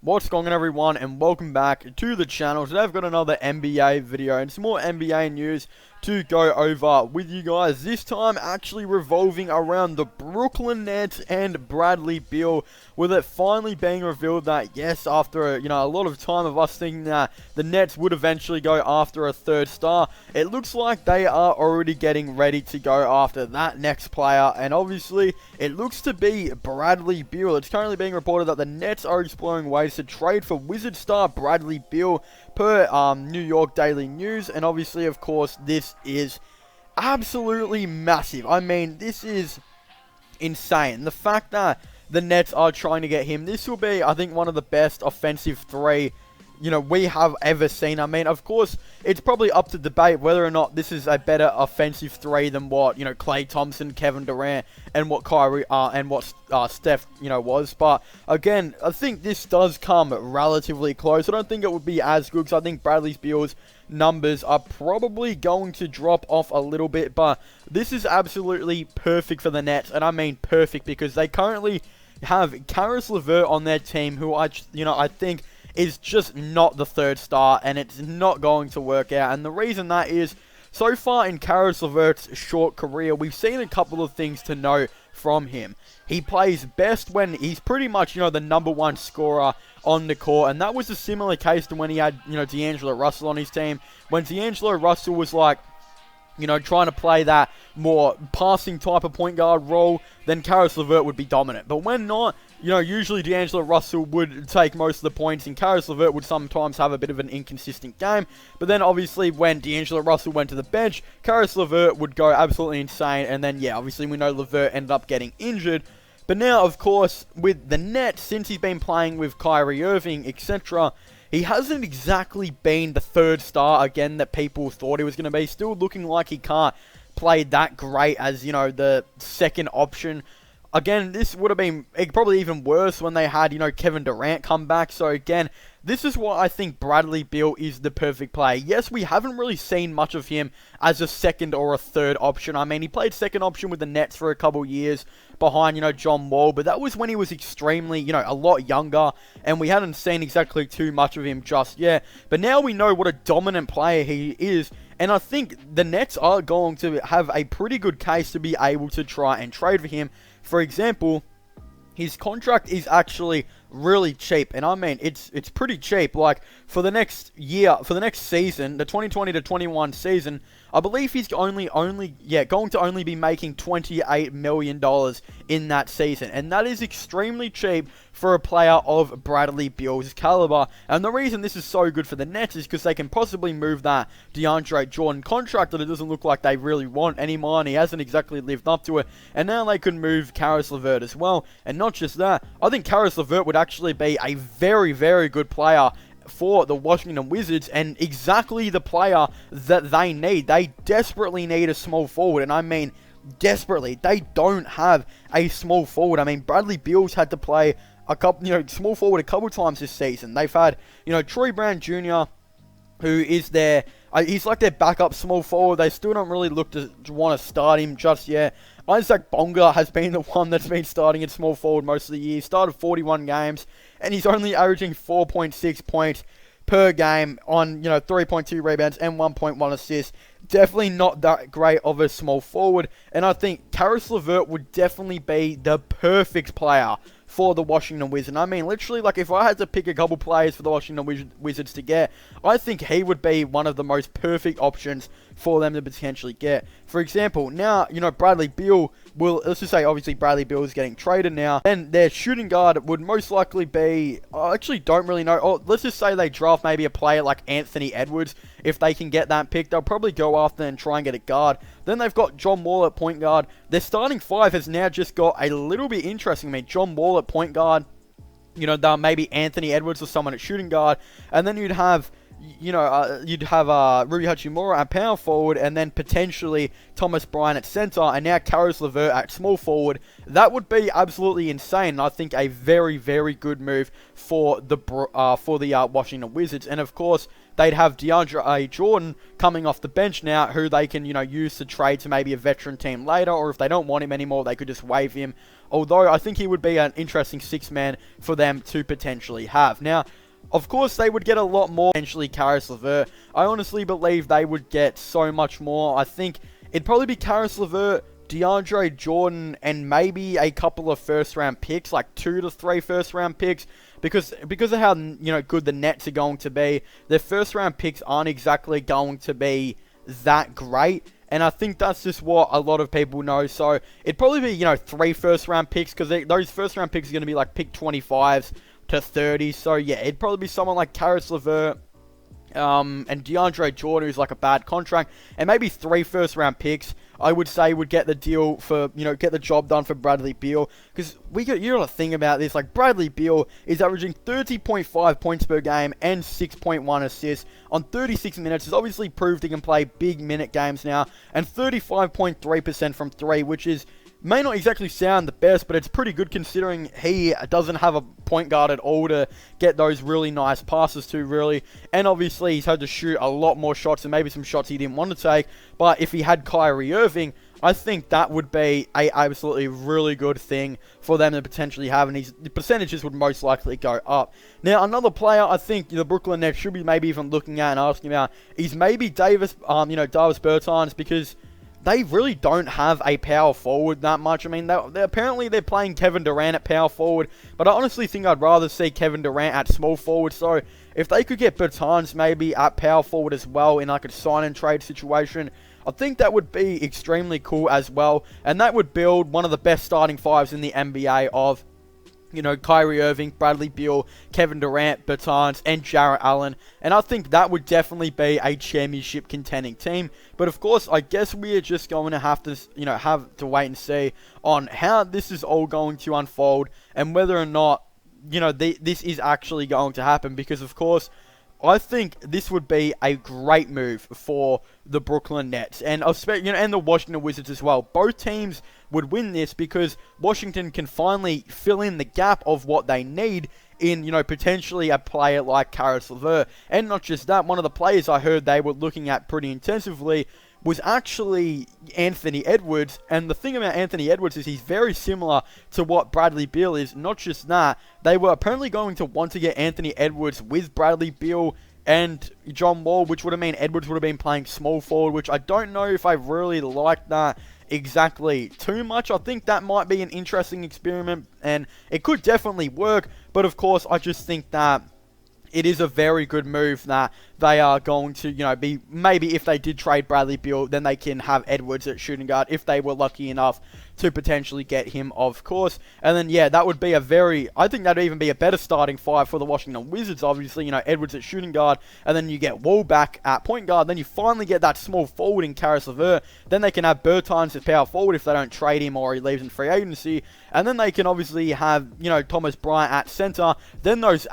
What's going on, everyone, and welcome back to the channel. Today I've got another NBA video and some more NBA news to go over with you guys. This time actually revolving around the Brooklyn Nets and Bradley Beal, with it finally being revealed that yes, after a lot of time of us thinking that the Nets would eventually go after a third star, it looks like they are already getting ready to go after that next player, and obviously it looks to be Bradley Beal. It's currently being reported that the Nets are exploring ways to trade for Wizard star Bradley Beal, per New York Daily News, and obviously, of course, this is absolutely massive. I mean, this is insane. The fact that the Nets are trying to get him, this will be, I think, one of the best offensive three we have ever seen. I mean, of course, it's probably up to debate whether or not this is a better offensive three than what, Klay Thompson, Kevin Durant, and what Kyrie, and what Steph, was. But, again, I think this does come relatively close. I don't think it would be as good, because I think Bradley Beal's numbers are probably going to drop off a little bit. But this is absolutely perfect for the Nets, and I mean perfect, because they currently have Caris LeVert on their team, who I think is just not the third star, and it's not going to work out. And the reason that is, so far in Caris LeVert's short career, we've seen a couple of things to know from him. He plays best when he's pretty much, the number one scorer on the court, and that was a similar case to when he had, D'Angelo Russell on his team. When D'Angelo Russell was like, trying to play that more passing type of point guard role, then Caris LeVert would be dominant. But when not, usually D'Angelo Russell would take most of the points, and Caris LeVert would sometimes have a bit of an inconsistent game. But then, obviously, when D'Angelo Russell went to the bench, Caris LeVert would go absolutely insane. And then, yeah, obviously, we know LeVert ended up getting injured. But now, of course, with the Nets, since he's been playing with Kyrie Irving, etc., he hasn't exactly been the third star again that people thought he was going to be. Still looking like he can't play that great as, the second option. Again, this would have been probably even worse when they had, Kevin Durant come back. So again, this is why I think Bradley Beal is the perfect player. Yes, we haven't really seen much of him as a second or a third option. I mean, he played second option with the Nets for a couple years behind, John Wall, but that was when he was extremely, a lot younger, and we hadn't seen exactly too much of him just yet. But now we know what a dominant player he is, and I think the Nets are going to have a pretty good case to be able to try and trade for him. For example, his contract is actually really cheap, and I mean, it's pretty cheap. Like, for the next year, for the next season, the 2020 to 21 season, I believe he's going to only be making $28 million in that season, and that is extremely cheap for a player of Bradley Beal's caliber. And the reason this is so good for the Nets is because they can possibly move that DeAndre Jordan contract that it doesn't look like they really want anymore, and he hasn't exactly lived up to it. And now they can move Caris LeVert as well. And not just that, I think Caris LeVert would actually be a very, very good player for the Washington Wizards, and exactly the player that they need. They desperately need a small forward, and I mean desperately. They don't have a small forward. I mean, Bradley Beal's had to play a couple, small forward a couple times this season. They've had, Troy Brown Jr., who is their, he's like their backup small forward. They still don't really look to want to start him just yet. Isaac Bonga has been the one that's been starting at small forward most of the year. He started 41 games, and he's only averaging 4.6 points per game on, 3.2 rebounds and 1.1 assists. Definitely not that great of a small forward, and I think Caris LeVert would definitely be the perfect player for the Washington Wizards. I mean, literally, like, if I had to pick a couple players for the Washington Wizards to get, I think he would be one of the most perfect options for them to potentially get. For example, now, Bradley Beal will, let's just say, obviously, Bradley Beal is getting traded now, then their shooting guard would most likely be, I actually don't really know, let's just say they draft maybe a player like Anthony Edwards. If they can get that pick, they'll probably go after and try and get a guard. Then they've got John Wall at point guard. Their starting five has now just got a little bit interesting. I mean, John Wall at point guard, maybe Anthony Edwards or someone at shooting guard, and then you'd have Rui Hachimura at power forward, and then potentially Thomas Bryant at center, and now Caris LeVert at small forward. That would be absolutely insane. I think a very, very good move for the Washington Wizards. And of course, they'd have DeAndre Jordan coming off the bench now, who they can, use to trade to maybe a veteran team later, or if they don't want him anymore, they could just waive him although I think he would be an interesting six-man for them to potentially have. Now, of course, they would get a lot more, potentially Caris LeVert. I honestly believe they would get so much more. I think it'd probably be Caris LeVert, DeAndre Jordan, and maybe a couple of first-round picks, like 2 to 3 first-round picks, because of how, good the Nets are going to be. Their first-round picks aren't exactly going to be that great, and I think that's just what a lot of people know. So it'd probably be, 3 first-round picks, because those first-round picks are going to be like pick 25s to 30. So yeah, it'd probably be someone like Caris LeVert, and DeAndre Jordan, who's like a bad contract, and maybe 3 first-round picks, I would say, would get the deal for, get the job done for Bradley Beal. Because you got to think about this, like Bradley Beal is averaging 30.5 points per game and 6.1 assists on 36 minutes. He's obviously proved he can play big minute games now, and 35.3% from 3, which may not exactly sound the best, but it's pretty good considering he doesn't have a point guard at all to get those really nice passes to, really. And obviously, he's had to shoot a lot more shots, and maybe some shots he didn't want to take. But if he had Kyrie Irving, I think that would be a absolutely really good thing for them to potentially have, and the percentages would most likely go up. Now, another player I think the Brooklyn Nets should be maybe even looking at and asking about is maybe Davis Bertans, because they really don't have a power forward that much. I mean, apparently they're playing Kevin Durant at power forward, but I honestly think I'd rather see Kevin Durant at small forward. So if they could get Bertans maybe at power forward as well in like a sign and trade situation, I think that would be extremely cool as well, and that would build one of the best starting fives in the NBA of Kyrie Irving, Bradley Beal, Kevin Durant, Bertans, and Jarrett Allen. And I think that would definitely be a championship contending team. But of course, I guess we are just going to have to wait and see on how this is all going to unfold, and whether or not, this is actually going to happen. Because of course, I think this would be a great move for the Brooklyn Nets and and the Washington Wizards as well. Both teams would win this because Washington can finally fill in the gap of what they need in, potentially a player like Caris LeVert. And not just that, one of the players I heard they were looking at pretty intensively was actually Anthony Edwards. And the thing about Anthony Edwards is he's very similar to what Bradley Beal is. Not just that, they were apparently going to want to get Anthony Edwards with Bradley Beal and John Wall, which would have meant Edwards would have been playing small forward, which I don't know if I really like that exactly too much. I think that might be an interesting experiment, and it could definitely work, but of course, I just think that it is a very good move that they are going to, be, maybe if they did trade Bradley Beal, then they can have Edwards at shooting guard if they were lucky enough to potentially get him, of course. And then, yeah, that would be I think that would even be a better starting five for the Washington Wizards, obviously. Edwards at shooting guard, and then you get Wall back at point guard. Then you finally get that small forward in Caris LeVert. Then they can have Bertans as power forward if they don't trade him or he leaves in free agency. And then they can obviously have, Thomas Bryant at center. Then those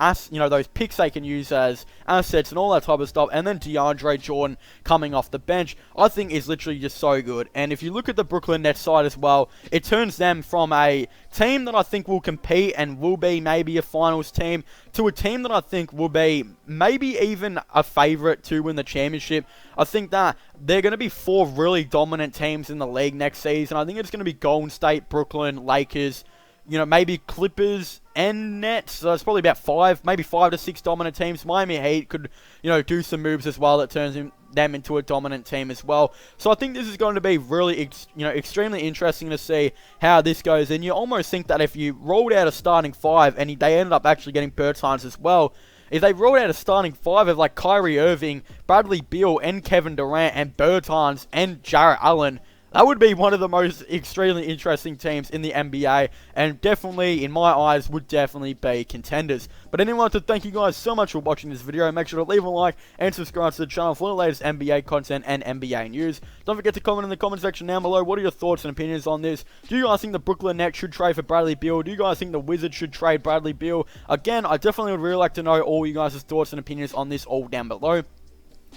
picks they can use as assets and all that type of stuff. And then DeAndre Jordan coming off the bench, I think is literally just so good. And if you look at the Brooklyn Nets side as well, it turns them from a team that I think will compete and will be maybe a finals team to a team that I think will be maybe even a favorite to win the championship. I think that they're going to be 4 really dominant teams in the league next season. I think it's going to be Golden State, Brooklyn, Lakers, maybe Clippers and Nets. So it's probably about maybe 5 to 6 dominant teams. Miami Heat could, do some moves as well that turns them into a dominant team as well. So I think this is going to be really, extremely interesting to see how this goes. And you almost think that if you rolled out a starting 5 and they ended up actually getting Bertans as well, if they rolled out a starting 5 of like Kyrie Irving, Bradley Beal, and Kevin Durant, and Bertans, and Jarrett Allen, that would be one of the most extremely interesting teams in the NBA, and definitely, in my eyes, would definitely be contenders. But anyway, I want to thank you guys so much for watching this video. Make sure to leave a like and subscribe to the channel for the latest NBA content and NBA news. Don't forget to comment in the comment section down below. What are your thoughts and opinions on this? Do you guys think the Brooklyn Nets should trade for Bradley Beal? Do you guys think the Wizards should trade Bradley Beal? Again, I definitely would really like to know all you guys' thoughts and opinions on this all down below.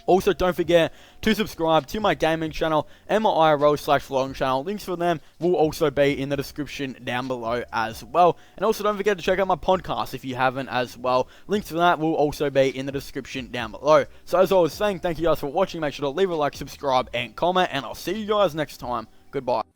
Also, don't forget to subscribe to my gaming channel and my IRL/vlogging channel. Links for them will also be in the description down below as well. And also, don't forget to check out my podcast if you haven't as well. Links for that will also be in the description down below. So, as I was saying, thank you guys for watching. Make sure to leave a like, subscribe, and comment. And I'll see you guys next time. Goodbye.